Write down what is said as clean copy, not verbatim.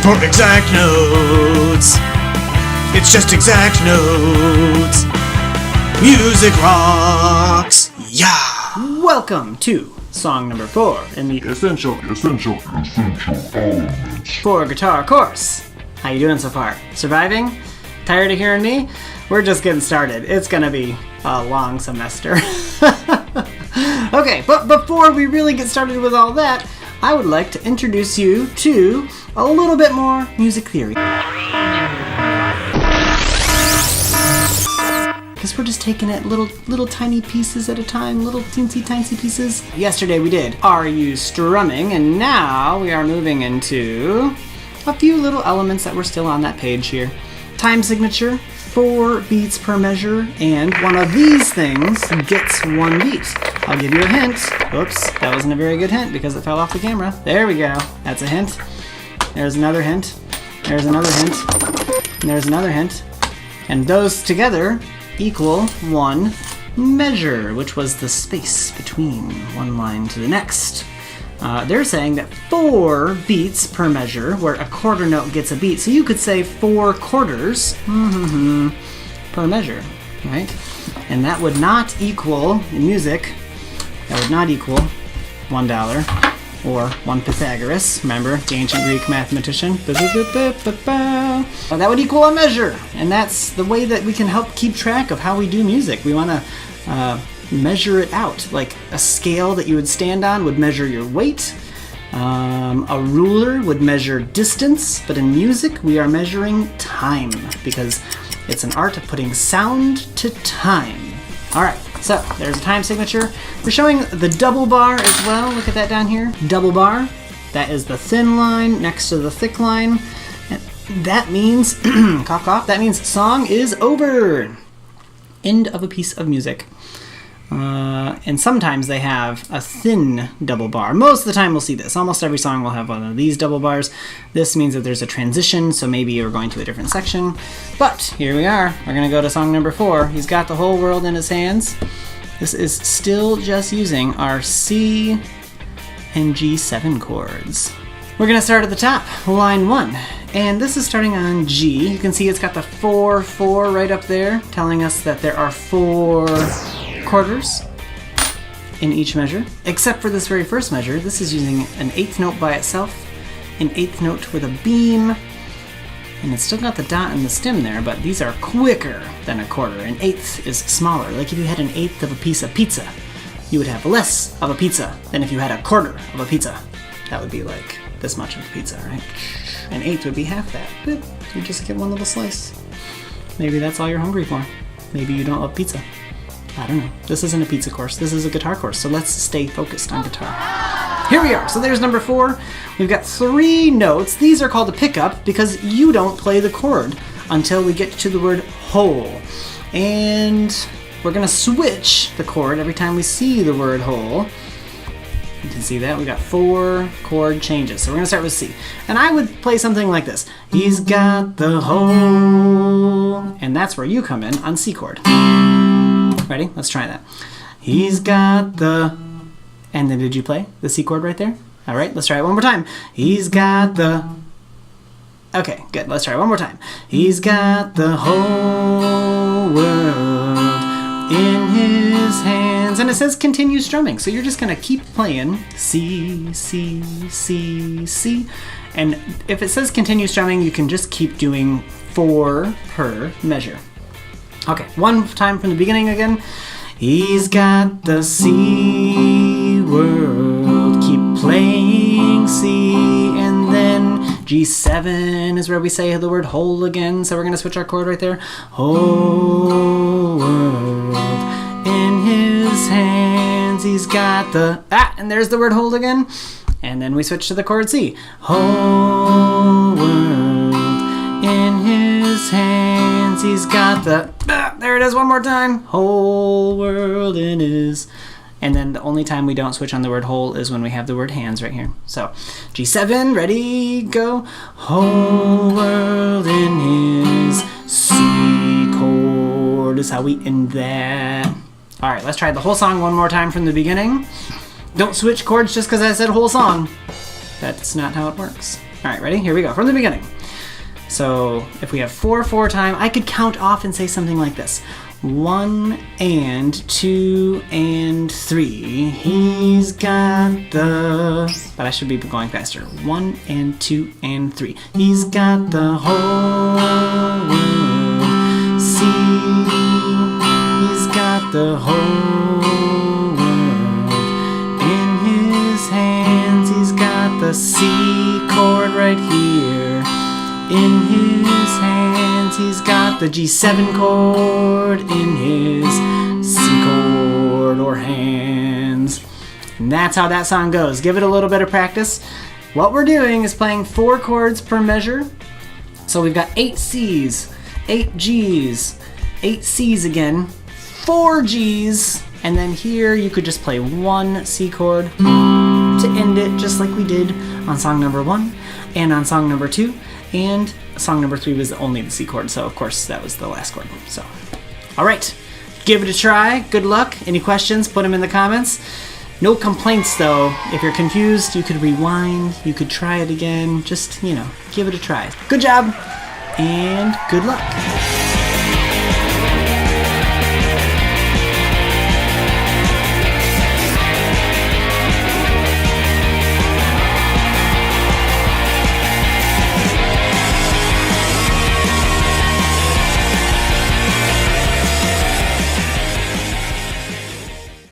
time for Exact Notes. It's just Exact Notes. Music rocks. Yeah. Welcome to song number 4 in the Essential elements for guitar course. How you doing so far? Surviving? Tired of hearing me? We're just getting started. It's gonna be a long semester. Okay, but before we really get started with all that, I would like to introduce you to a little bit more music theory. Because we're just taking it little tiny pieces at a time, little teensy tiny pieces. Yesterday we did Are You Strumming, and now we are moving into a few little elements that were still on that page here. Time signature, 4 beats per measure, and one of these things gets 1 beat. I'll give you a hint. Oops, that wasn't a very good hint because it fell off the camera. There we go. That's a hint. There's another hint. There's another hint. And there's another hint. And those together equal 1 measure, which was the space between one line to the next. They're saying that 4 beats per measure, where a quarter note gets a beat. So you could say 4 quarters per measure, right? And that would not equal, in music, that would not equal $1 or 1 Pythagoras. Remember, the ancient Greek mathematician? That would equal a measure. And that's the way that we can help keep track of how we do music. We want to measure it out. Like a scale that you would stand on would measure your weight. A ruler would measure distance. But in music, we are measuring time because it's an art of putting sound to time. All right, so there's a time signature. We're showing the double bar as well. Look at that down here. Double bar. That is the thin line next to the thick line. That means, cough, cough, that means song is over. End of a piece of music. And sometimes they have a thin double bar. Most of the time we'll see this. Almost every song will have one of these double bars. This means that there's a transition, so maybe you're going to a different section. But here we are. We're going to go to song number 4. He's got the whole world in his hands. This is still just using our C and G7 chords. We're going to start at the top, line 1. And this is starting on G. You can see it's got the 4/4 right up there, telling us that there are 4 quarters in each measure. Except for this very first measure, this is using an 8th note by itself, an 8th note with a beam, and it's still got the dot and the stem there, but these are quicker than a quarter. An 1/8 is smaller. Like if you had an 1/8 of a piece of pizza, you would have less of a pizza than if you had a quarter of a pizza. That would be like this much of a pizza, right? An 1/8 would be half that. You just get one little slice. Maybe that's all you're hungry for. Maybe you don't love pizza. I don't know. This isn't a pizza course. This is a guitar course, so let's stay focused on guitar. Here we are. So there's number 4. We've got 3 notes. These are called a pickup because you don't play the chord until we get to the word whole. And we're going to switch the chord every time we see the word whole. You can see that. We got 4 chord changes. So we're going to start with C. And I would play something like this. He's got the whole. And that's where you come in on C chord. Ready? Let's try that. He's got the... And then did you play the C chord right there? All right, let's try it one more time. He's got the... Okay, good. Let's try it one more time. He's got the whole world in his hands. And it says continue strumming. So you're just going to keep playing C, C, C, C. And if it says continue strumming, you can just keep doing 4 per measure. Okay, one time from the beginning again. He's got the C world. Keep playing C. And then G7 is where we say the word whole again. So we're going to switch our chord right there. Whole world in his hands. He's got the... and there's the word whole again. And then we switch to the chord C. Whole world in his hands. He's got the... there it is one more time. Whole world in his... And then the only time we don't switch on the word whole is when we have the word hands right here. So G7, ready, go. Whole world in his C chord is how we end that. All right, let's try the whole song one more time from the beginning. Don't switch chords just because I said whole song. That's not how it works. All right, ready? Here we go, from the beginning. So if we have 4/4 time, I could count off and say something like this. 1 and 2 and 3. He's got the... But I should be going faster. 1 and 2 and 3. He's got the whole world. See, he's got the whole world in his hands. He's got the C chord right here. In his hands, he's got the G7 chord in his C chord or hands. And that's how that song goes. Give it a little bit of practice. What we're doing is playing 4 chords per measure. So we've got 8 C's, 8 G's, 8 C's again, 4 G's, and then here you could just play 1 C chord to end it, just like we did on song number 1 and on song number 2. And song number 3 was only the C chord, so of course that was the last chord. So, all right, give it a try. Good luck. Any questions, put them in the comments. No complaints though. If you're confused, you could rewind, you could try it again. Just, give it a try. Good job, and good luck.